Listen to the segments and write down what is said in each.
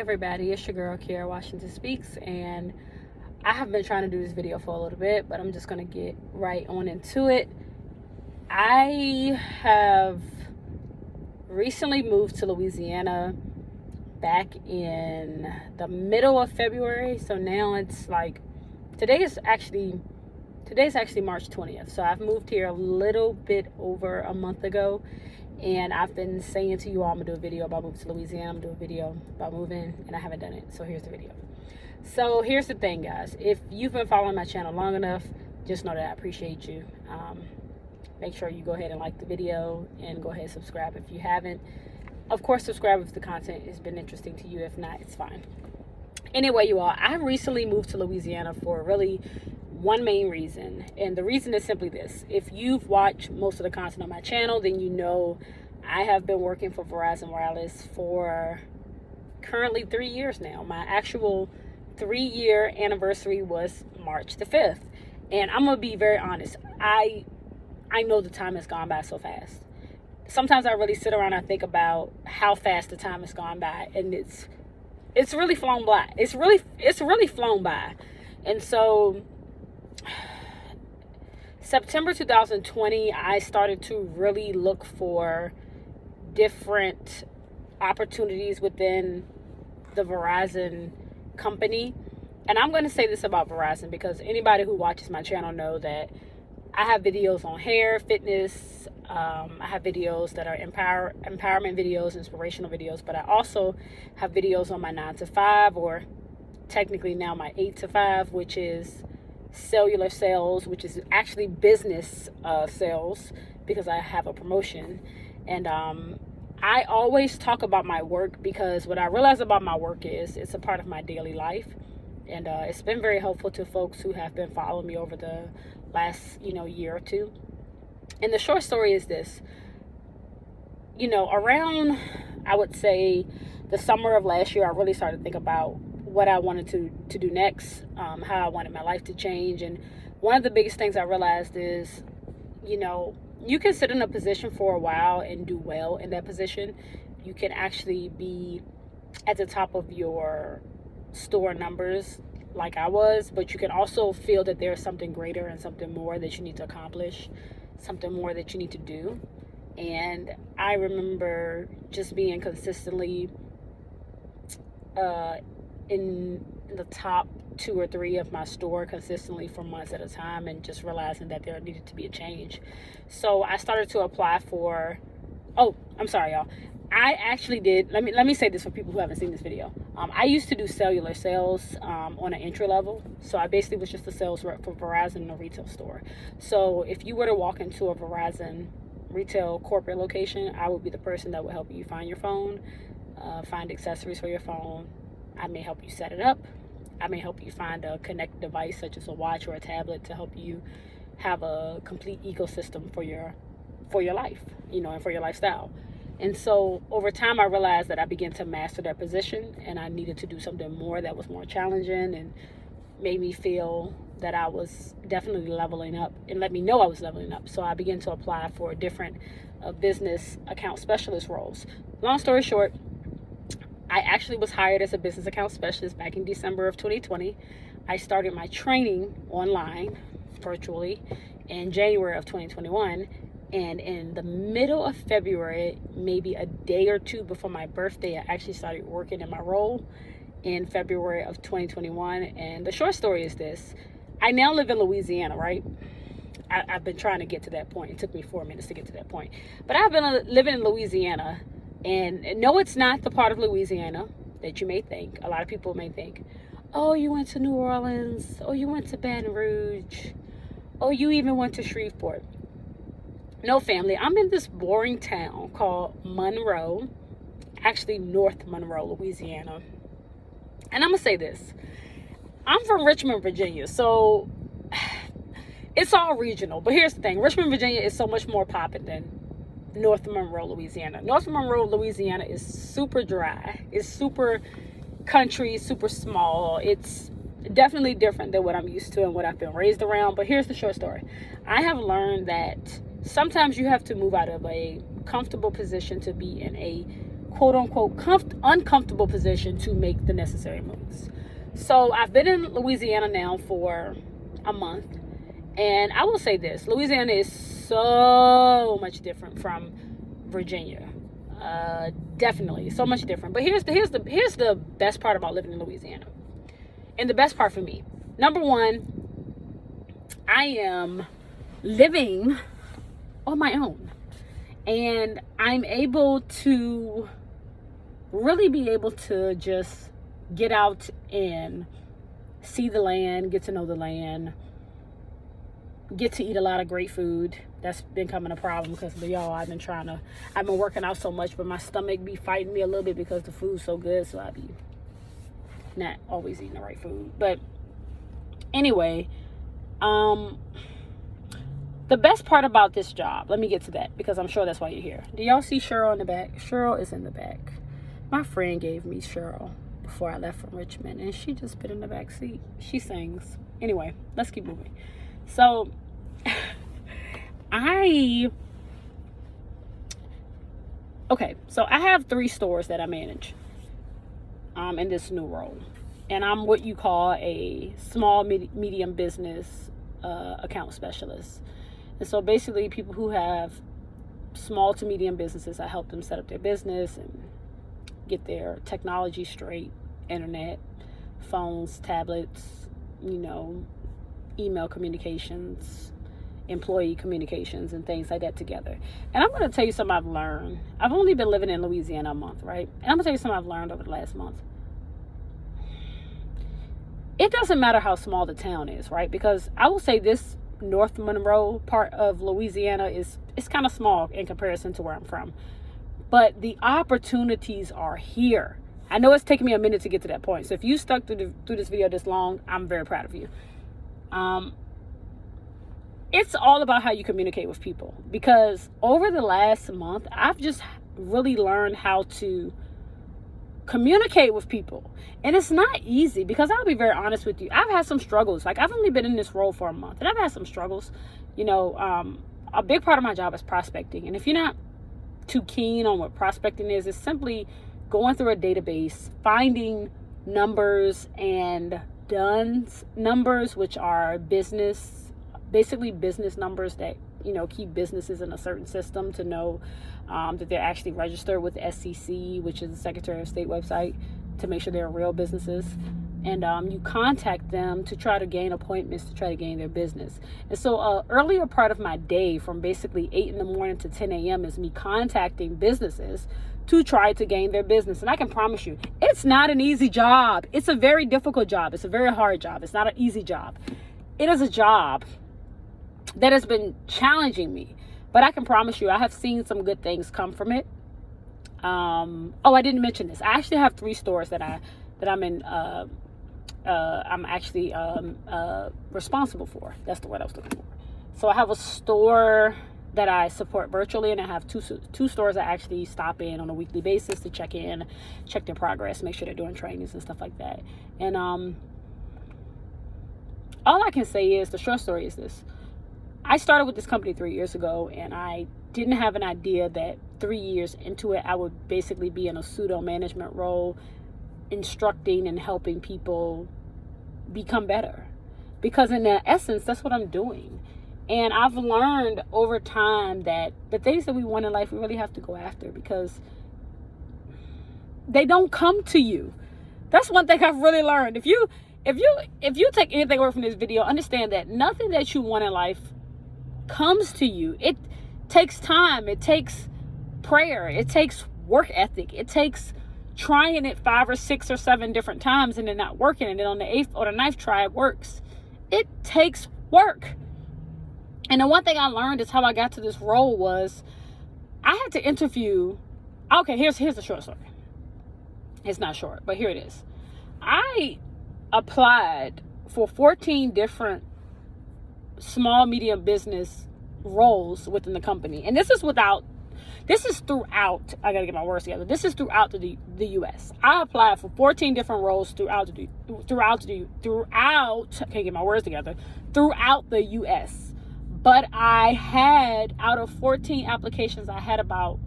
everybody, it's your girl Kiara Washington Speaks, and I have been trying to do this video for a little bit, but I'm just going to get right on into it. I have recently moved to Louisiana back in the middle of February, so now it's like, today's actually March 20th, so I've moved here a little bit over a month ago. And I've been saying to you all, I'm going to do a video about moving to Louisiana. I'm going to do a video about moving, and I haven't done it. So here's the video. So here's the thing, guys. If you've been following my channel long enough, just know that I appreciate you. Make sure you go ahead and like the video and go ahead and subscribe if you haven't. Of course, subscribe if the content has been interesting to you. If not, it's fine. Anyway, you all, I recently moved to Louisiana for really one main reason, and the reason is simply this. If you've watched most of the content on my channel, then you know I have been working for Verizon Wireless for currently 3 years now. My actual 3-year anniversary was March the 5th, and I'm gonna be very honest, I know the time has gone by so fast. Sometimes I really sit around and think about how fast the time has gone by, and it's really flown by. It's really flown by. And so September 2020, I started to really look for different opportunities within the Verizon company. And I'm going to say this about Verizon because anybody who watches my channel know that I have videos on hair, fitness. I have videos that are empowerment videos, inspirational videos, but I also have videos on my 9 to 5, or technically now my 8 to 5, which is cellular sales, which is actually business sales, because I have a promotion. And I always talk about my work because what I realize about my work is it's a part of my daily life, and it's been very helpful to folks who have been following me over the last year or two. And the short story is this: around, I would say, the summer of last year, I really started to think about what I wanted to do next, how I wanted my life to change. And one of the biggest things I realized is, you can sit in a position for a while and do well in that position. You can actually be at the top of your store numbers like I was, but you can also feel that there's something greater and something more that you need to accomplish, something more that you need to do. And I remember just being consistently in the top 2 or 3 of my store consistently for months at a time, and just realizing that there needed to be a change. So I started to apply for, I'm sorry, y'all. I actually did, let me say this for people who haven't seen this video. I used to do cellular sales on an entry level. So I basically was just a sales rep for Verizon in a retail store. So if you were to walk into a Verizon retail corporate location, I would be the person that would help you find your phone, find accessories for your phone. I may help you set it up. I may help you find a connected device such as a watch or a tablet to help you have a complete ecosystem for your life, and for your lifestyle. And so over time, I realized that I began to master that position, and I needed to do something more that was more challenging and made me feel that I was definitely leveling up, and let me know I was leveling up. So I began to apply for different business account specialist roles. Long story short, I actually was hired as a business account specialist back in December of 2020. I started my training online, virtually, in January of 2021. And in the middle of February, maybe a day or two before my birthday, I actually started working in my role in February of 2021. And the short story is this: I now live in Louisiana, right? I've been trying to get to that point. It took me 4 minutes to get to that point. But I've been living in Louisiana. And no, it's not the part of Louisiana that you may think. A lot of people may think, oh, you went to New Orleans, or you went to Baton Rouge, or you even went to Shreveport. No, family, I'm in this boring town called Monroe, actually North Monroe, Louisiana. And I'm going to say this: I'm from Richmond, Virginia, so it's all regional. But here's the thing: Richmond, Virginia is so much more popping than North Monroe, Louisiana. North Monroe, Louisiana is super dry. It's super country, super small. It's definitely different than what I'm used to and what I've been raised around. But here's the short story. I have learned that sometimes you have to move out of a comfortable position to be in a quote unquote uncomfortable position to make the necessary moves. So I've been in Louisiana now for a month, and I will say this: Louisiana is so much different from Virginia. Definitely so much different. But here's the best part about living in Louisiana, and the best part for me. Number one, I am living on my own, and I'm able to really be able to just get out and see the land, get to know the land, get to eat a lot of great food. That's been becoming a problem because y'all, I've been working out so much, but my stomach be fighting me a little bit because the food's so good, so I be not always eating the right food. But anyway, the best part about this job, let me get to that because I'm sure that's why you're here. Do y'all see Cheryl in the back? Cheryl is in the back. My friend gave me Cheryl before I left from Richmond, and she just been in the back seat. She sings. Anyway, let's keep moving. So I have 3 stores that I manage in this new role, and I'm what you call a small medium business account specialist. And so basically people who have small to medium businesses, I help them set up their business and get their technology straight: internet, phones, tablets, email communications, employee communications, and things like that together. And I'm going to tell you something I've learned. I've only been living in Louisiana a month, right? And I'm going to tell you something I've learned over the last month. It doesn't matter how small the town is, right? Because I will say this North Monroe part of Louisiana it's kind of small in comparison to where I'm from. But the opportunities are here. I know it's taken me a minute to get to that point. So if you stuck through this video this long, I'm very proud of you. It's all about how you communicate with people, because over the last month, I've just really learned how to communicate with people. And it's not easy, because I'll be very honest with you. I've had some struggles. Like, I've only been in this role for a month, and I've had some struggles. A big part of my job is prospecting. And if you're not too keen on what prospecting is, it's simply going through a database, finding numbers and DUNS numbers, which are basically business numbers that keep businesses in a certain system to know that they're actually registered with the SEC, which is the Secretary of State website, to make sure they're real businesses. And you contact them to try to gain appointments, to try to gain their business. And so earlier part of my day, from basically 8 in the morning to 10 a.m. is me contacting businesses to try to gain their business. And I can promise you, it's not an easy job. It's a very difficult job. It's a very hard job. It's not an easy job. It is a job that has been challenging me. But I can promise you, I have seen some good things come from it. I didn't mention this. I actually have 3 stores that I'm in. I'm actually responsible for. That's the word I was looking for. So I have a store that I support virtually, and I have two stores I actually stop in on a weekly basis to check their progress, make sure they're doing trainings and stuff like that. And all I can say is, the short story is this: I started with this company 3 years ago, and I didn't have an idea that 3 years into it, I would basically be in a pseudo management role, instructing and helping people become better. Because in the essence, that's what I'm doing. And I've learned over time that the things that we want in life, we really have to go after, because they don't come to you. That's one thing I've really learned. If you take anything away from this video, understand that nothing that you want in life comes to you. It takes time. It takes prayer. It takes work ethic. It takes trying it 5 or 6 or 7 different times and then not working, and then on the 8th or the 9th try it works. It takes work. And the one thing I learned is how I got to this role was I had to interview. Okay, here's the short story. It's not short, but here it is. I applied for 14 different small, medium business roles within the company. And this is throughout, I gotta get my words together. This is throughout the U.S. I applied for 14 different roles throughout, can't get my words together, throughout the U.S. But I had, out of 14 applications, I had about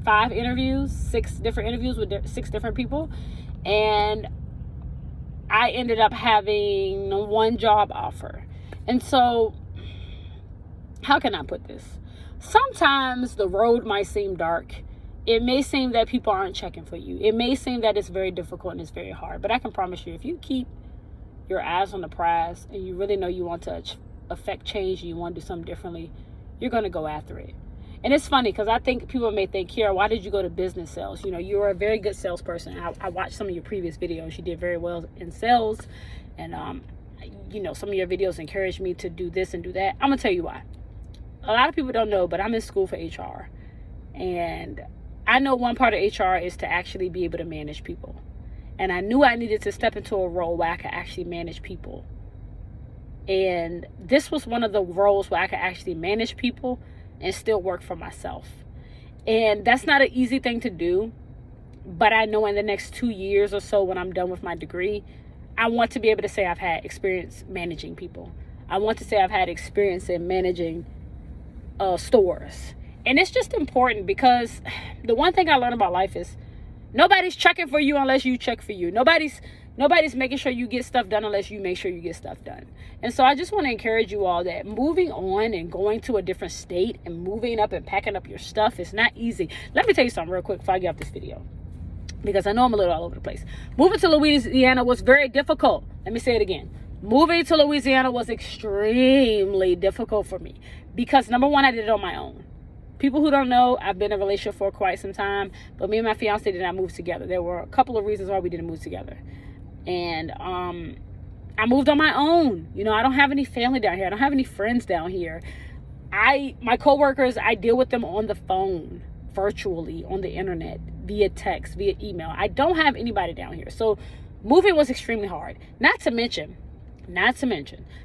six different interviews with six different people, and I ended up having one job offer. And so, how can I put this? Sometimes the road might seem dark. It may seem that people aren't checking for you. It may seem that it's very difficult and it's very hard. But I can promise you, if you keep your eyes on the prize and you really know you want to affect change and you want to do something differently, you're going to go after it. And it's funny because I think people may think, Kira, why did you go to business sales? You know, you're a very good salesperson. I watched some of your previous videos. You did very well in sales. And, you know, some of your videos encouraged me to do this and do that. I'm going to tell you why. A lot of people don't know, but I'm in school for HR. And I know one part of HR is to actually be able to manage people. And I knew I needed to step into a role where I could actually manage people. And this was one of the roles where I could actually manage people and still work for myself. And that's not an easy thing to do. But I know in the next 2 years or so, when I'm done with my degree, I want to be able to say I've had experience managing people. I want to say I've had experience in managing stores. And it's just important because the one thing I learned about life is nobody's checking for you unless you check for you. Nobody's making sure you get stuff done unless you make sure you get stuff done. And so I just want to encourage you all that moving on and going to a different state and moving up and packing up your stuff is not easy. Let me tell you something real quick before I get off this video, because I know I'm a little all over the place. Moving to Louisiana was very difficult. Let me say it again. Moving to Louisiana was extremely difficult for me because, number one, I did it on my own. People who don't know, I've been in a relationship for quite some time, but me and my fiance did not move together. There were a couple of reasons why we didn't move together. And I moved on my own. You know, I don't have any family down here. I don't have any friends down here. My coworkers, I deal with them on the phone, virtually, on the internet, via text, via email. I don't have anybody down here. So moving was extremely hard. Not to mention,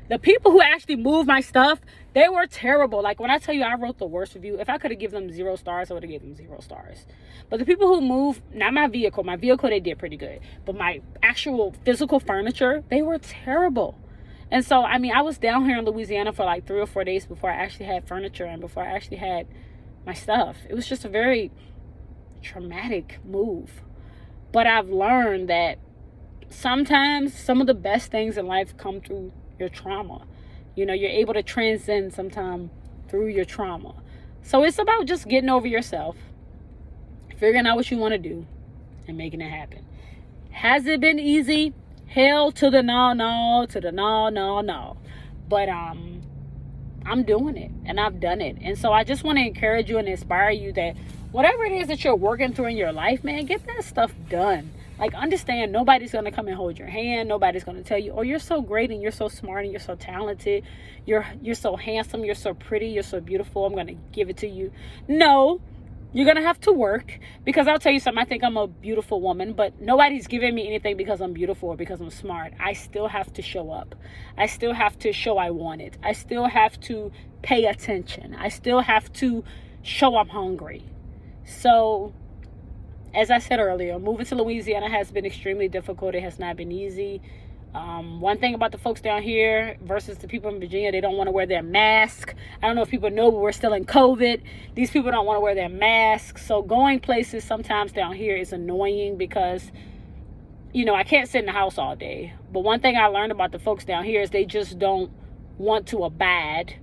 the people who actually moved my stuff, they were terrible. Like, when I tell you I wrote the worst review, if I could have given them 0 stars, I would have given them 0 stars. But the people who moved, not my vehicle, they did pretty good. But my actual physical furniture, they were terrible. And so, I mean, I was down here in Louisiana for like 3 or 4 days before I actually had furniture and before I actually had my stuff. It was just a very traumatic move. But I've learned that sometimes some of the best things in life come through your trauma. You know, you're able to transcend sometime through your trauma. So it's about just getting over yourself, figuring out what you want to do, and making it happen. Has it been easy? Hell to the no. But I'm doing it, and I've done it. And so I just want to encourage you and inspire you that whatever it is that you're working through in your life, man, get that stuff done. Like, understand, nobody's going to come and hold your hand. Nobody's going to tell you, oh, you're so great and you're so smart and you're so talented. You're so handsome. You're so pretty. You're so beautiful. I'm going to give it to you. No, you're going to have to work, because I'll tell you something. I think I'm a beautiful woman, but nobody's giving me anything because I'm beautiful or because I'm smart. I still have to show up. I still have to show I want it. I still have to pay attention. I still have to show I'm hungry. So, as I said earlier, moving to Louisiana has been extremely difficult. It has not been easy. One thing about the folks down here versus the people in Virginia, they don't want to wear their mask. I don't know if people know, but we're still in COVID. These people don't want to wear their masks. So going places sometimes down here is annoying because, you know, I can't sit in the house all day. But one thing I learned about the folks down here is they just don't want to abide.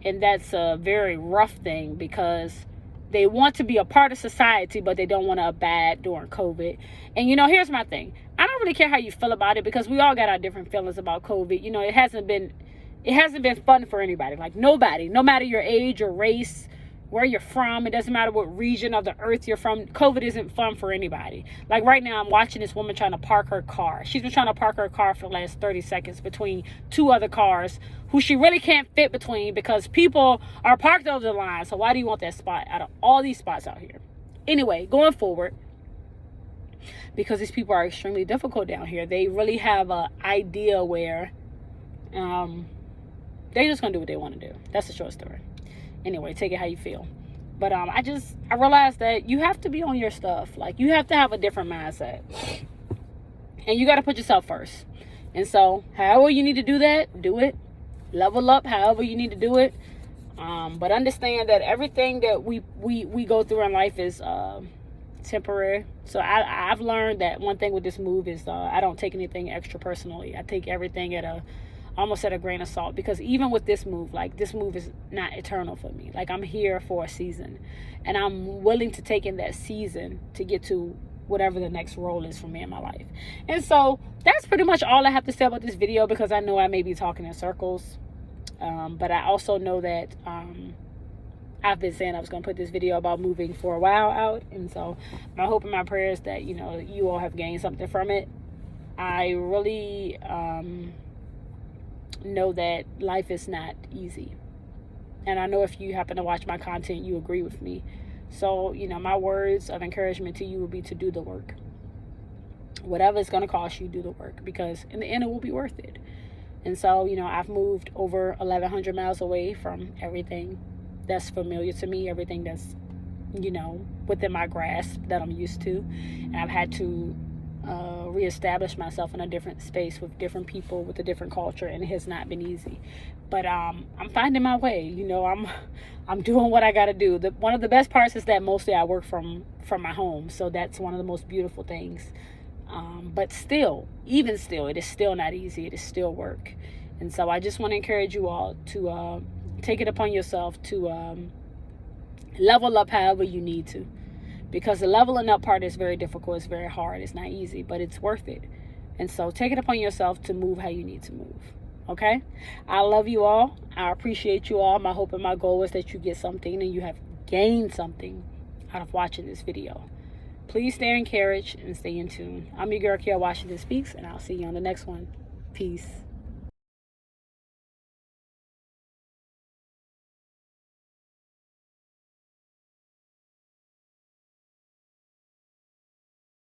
And that's a very rough thing because they want to be a part of society, but they don't want to abide during COVID. And, you know, here's my thing. I don't really care how you feel about it, because we all got our different feelings about COVID. You know, it hasn't been fun for anybody. Like, nobody, no matter your age or race, where you're from, it doesn't matter what region of the earth you're from, COVID isn't fun for anybody. Like, right now, I'm watching this woman trying to park her car. She's been trying to park her car for the last 30 seconds between 2 other cars who she really can't fit between because people are parked over the line. So why do you want that spot out of all these spots out here? Anyway, going forward, because these people are extremely difficult down here, they really have an idea where they're just going to do what they want to do. That's the short story. Anyway, take it how you feel. But I realized that you have to be on your stuff. Like, you have to have a different mindset. And you got to put yourself first. And so, however you need to do that, do it. Level up however you need to do it. But understand that everything that we go through in life is temporary. So I've learned that one thing with this move is I don't take anything extra personally. I take everything almost at a grain of salt, because even with this move, like, this move is not eternal for me. Like, I'm here for a season, and I'm willing to take in that season to get to whatever the next role is for me in my life. And so that's pretty much all I have to say about this video, because I know I may be talking in circles, but I also know that I've been saying I was going to put this video about moving for a while out, and so my hope and my prayer is that, you know, you all have gained something from it. I really know that life is not easy, and I know if you happen to watch my content, you agree with me. So, you know, my words of encouragement to you will be to do the work. Whatever it's going to cost you, do the work, because in the end it will be worth it. And so, you know, I've moved over 1,100 miles away from everything that's familiar to me, everything that's, you know, within my grasp that I'm used to, and I've had to reestablish myself in a different space with different people, with a different culture, and it has not been easy. But I'm finding my way. You know, I'm doing what I got to do. One of the best parts is that mostly I work from my home, so that's one of the most beautiful things. But still, even still, it is still not easy. It is still work. And so I just want to encourage you all to take it upon yourself to level up however you need to. Because the leveling up part is very difficult. It's very hard. It's not easy, but it's worth it. And so take it upon yourself to move how you need to move. Okay? I love you all. I appreciate you all. My hope and my goal is that you get something and you have gained something out of watching this video. Please stay encouraged and stay in tune. I'm your girl, Kiara Washington Speaks, and I'll see you on the next one. Peace.